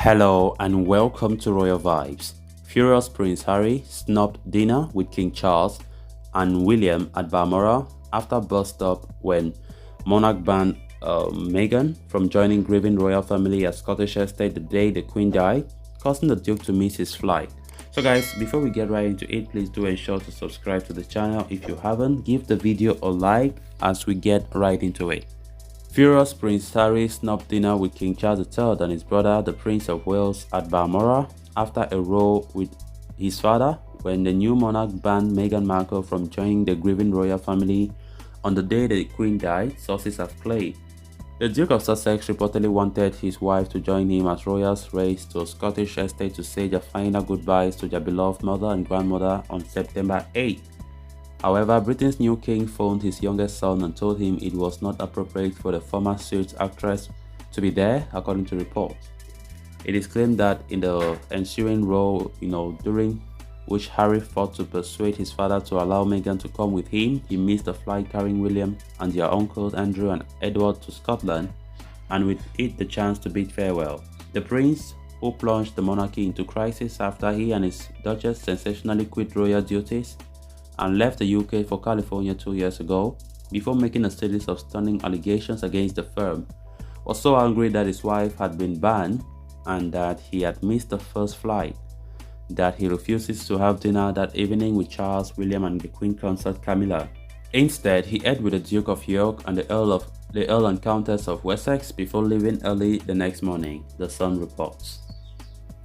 Hello and welcome to Royal Vibes. Furious Prince Harry snubbed dinner with King Charles and William at Balmoral after bust up when monarch banned Meghan from joining grieving royal family at Scottish estate the day the Queen died, causing the Duke to miss his flight. So guys, before we get right into it, please do ensure to subscribe to the channel if you haven't. Give the video a like as we get right into it. Furious Prince Harry snubbed dinner with King Charles III and his brother, the Prince of Wales, at Balmoral after a row with his father when the new monarch banned Meghan Markle from joining the grieving royal family on the day the Queen died, sources have claimed. The Duke of Sussex reportedly wanted his wife to join him as royals raced to a Scottish estate to say their final goodbyes to their beloved mother and grandmother on September 8. However, Britain's new king phoned his youngest son and told him it was not appropriate for the former Suits actress to be there, according to reports. It is claimed that in the ensuing row, during which Harry fought to persuade his father to allow Meghan to come with him, he missed a flight carrying William and their uncles Andrew and Edward to Scotland, and with it the chance to bid farewell. The prince, who plunged the monarchy into crisis after he and his duchess sensationally quit royal duties and left the UK for California 2 years ago, before making a series of stunning allegations against the firm, was so angry that his wife had been banned and that he had missed the first flight, that he refuses to have dinner that evening with Charles, William and the Queen Consort Camilla. Instead, he ate with the Duke of York and the Earl and Countess of Wessex before leaving early the next morning, The Sun reports.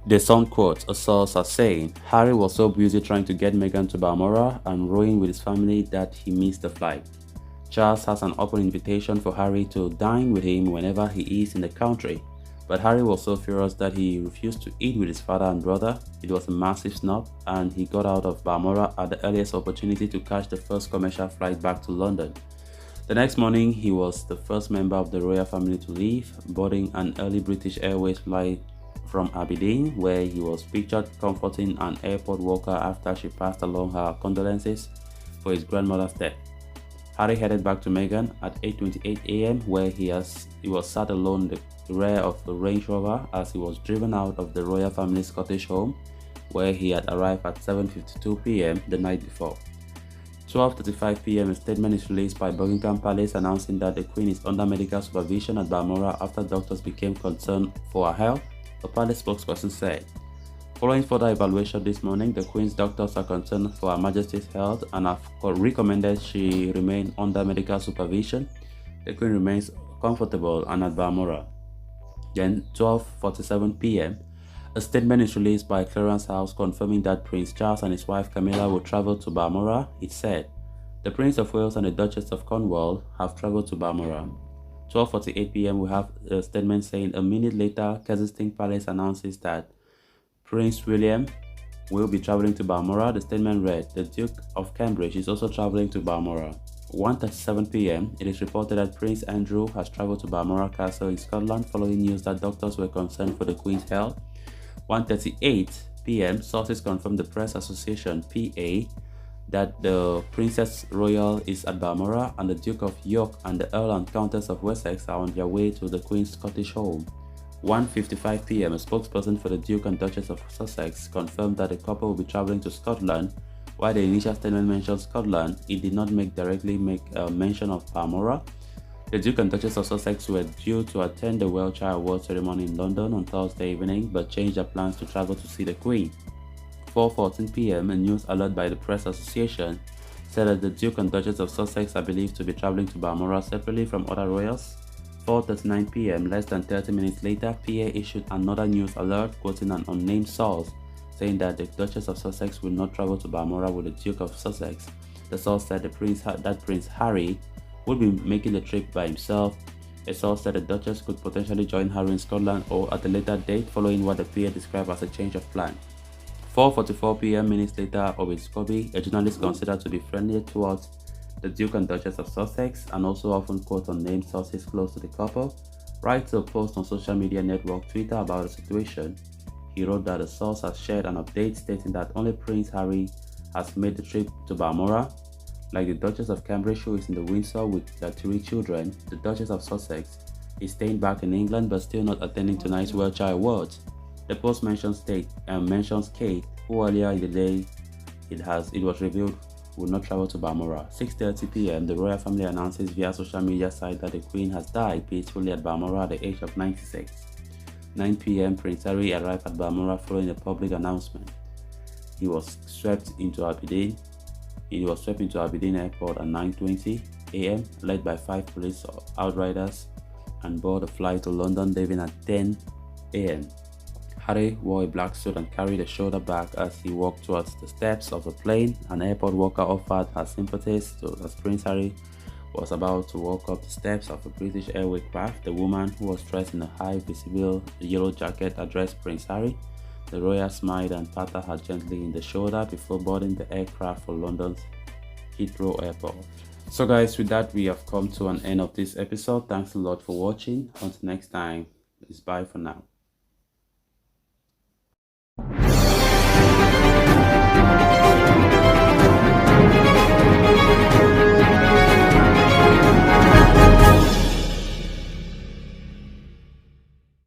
The Sun quotes a source as saying, Harry was so busy trying to get Meghan to Balmoral and rowing with his family that he missed the flight. Charles has an open invitation for Harry to dine with him whenever he is in the country, but Harry was so furious that he refused to eat with his father and brother. It was a massive snub, and he got out of Balmoral at the earliest opportunity to catch the first commercial flight back to London. The next morning, he was the first member of the royal family to leave, boarding an early British Airways flight from Aberdeen, where he was pictured comforting an airport worker after she passed along her condolences for his grandmother's death. Harry headed back to Meghan at 8:28 a.m. where he was sat alone in the rear of the Range Rover as he was driven out of the royal family's Scottish home, where he had arrived at 7:52 p.m. the night before. 12:35 p.m. a statement is released by Buckingham Palace announcing that the Queen is under medical supervision at Balmoral after doctors became concerned for her health. The palace spokesperson said, following further evaluation this morning, the Queen's doctors are concerned for Her Majesty's health and have recommended she remain under medical supervision. The Queen remains comfortable and at Balmoral. Then 12:47 p.m. a statement is released by Clarence House confirming that Prince Charles and his wife Camilla will travel to Balmoral. It said, the Prince of Wales and the Duchess of Cornwall have traveled to Balmoral. 12:48 p.m. we have a statement saying a minute later, Kensington Palace announces that Prince William will be traveling to Balmoral. The statement read, the Duke of Cambridge is also traveling to Balmoral. 1:37 p.m. it is reported that Prince Andrew has traveled to Balmoral Castle in Scotland following news that doctors were concerned for the Queen's health. 1:38 p.m. sources confirm the Press Association (PA) that the Princess Royal is at Balmoral and the Duke of York and the Earl and Countess of Wessex are on their way to the Queen's Scottish home. 1:55 p.m. a spokesperson for the Duke and Duchess of Sussex confirmed that the couple will be traveling to Scotland. While the initial statement mentioned Scotland, it did not directly make mention of Balmoral. The Duke and Duchess of Sussex were due to attend the Wiltshire Award ceremony in London on Thursday evening but changed their plans to travel to see the Queen. 4:14 p.m. a news alert by the Press Association said that the Duke and Duchess of Sussex are believed to be traveling to Balmoral separately from other royals. 4:39 p.m. less than 30 minutes later, PA issued another news alert quoting an unnamed source saying that the Duchess of Sussex will not travel to Balmoral with the Duke of Sussex. The source said that Prince Harry would be making the trip by himself. A source said the Duchess could potentially join Harry in Scotland or at a later date following what the PA described as a change of plan. 4:44 p.m. minutes later, Owen Scobie, a journalist considered to be friendly towards the Duke and Duchess of Sussex and also often quotes unnamed sources close to the couple, writes a post on social media network Twitter about the situation. He wrote that the source has shared an update stating that only Prince Harry has made the trip to Balmoral. Like the Duchess of Cambridge, who is in the Windsor with their 3 children, the Duchess of Sussex is staying back in England but still not attending tonight's Wiltshire Awards. The post mentions Kate, who earlier in the day it was revealed will not travel to Balmoral. 6:30 p.m. The royal family announces via social media site that the Queen has died peacefully at Balmoral at the age of 96. 9 p.m. Prince Harry arrived at Balmoral following a public announcement. He was swept into Aberdeen Airport at 9:20 a.m. led by 5 police outriders and board a flight to London, leaving at 10 a.m. Harry wore a black suit and carried a shoulder bag as he walked towards the steps of the plane. An airport worker offered her sympathies as Prince Harry was about to walk up the steps of a British Airways craft. The woman, who was dressed in a high visible yellow jacket, addressed Prince Harry. The royal smiled and patted her gently in the shoulder before boarding the aircraft for London's Heathrow Airport. So guys, with that we have come to an end of this episode. Thanks a lot for watching. Until next time, it's bye for now.